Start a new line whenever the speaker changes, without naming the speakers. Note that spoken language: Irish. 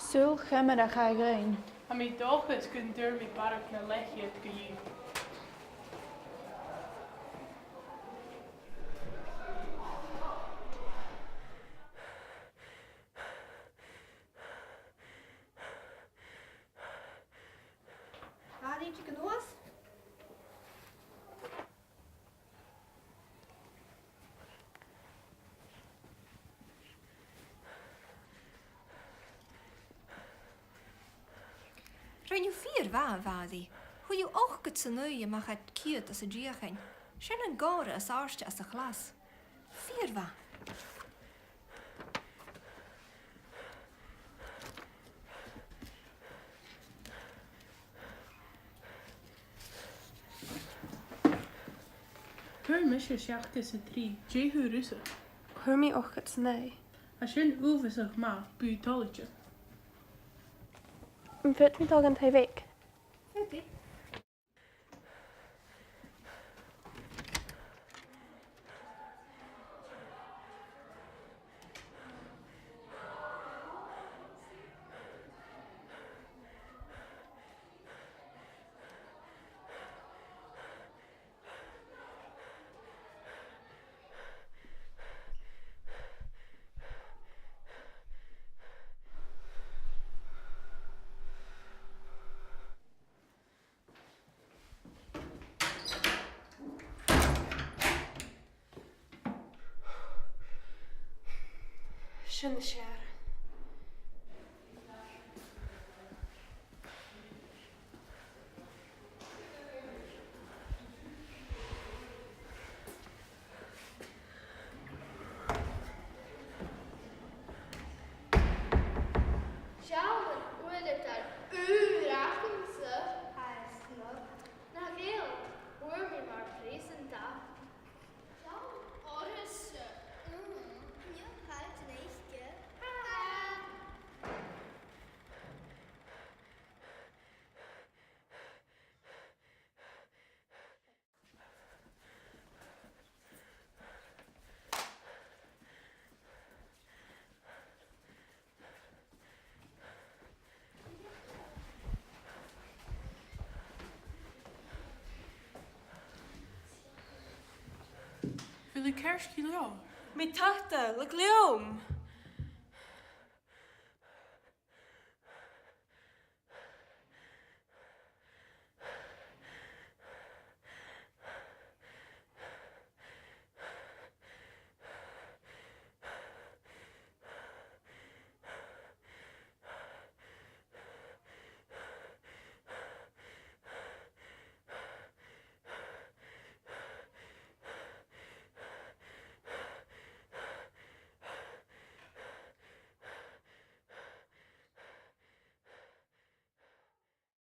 Súil chumar a chaghrain.
A mí dóchas gon dúir mí barach na lechiad go dhéanamh.
Waar eet je genoeg?
Rhaid yw ffyr fa faddi. Hwy yw och gyda sy'n nwy yma chad cyd as y diachyn. Sian yn gore as arst as y chlas. Ffyr fa.
Pwyr mysio siachtas y tri, jehu rwsa.
Churmi och het snei.
A sy'n ufasach ma, bwy tolidja.
Yn fyrt mi dag an tai vik.
Oké.
Sin siar.
Sjáum, oedet daar uurakense. Hij is knap. Nou, heel. Hoor me maar presenta. Sjáum, orrese. Ja, halt niet.
Wil ik kerstje leo?
Mi tata, lig leom.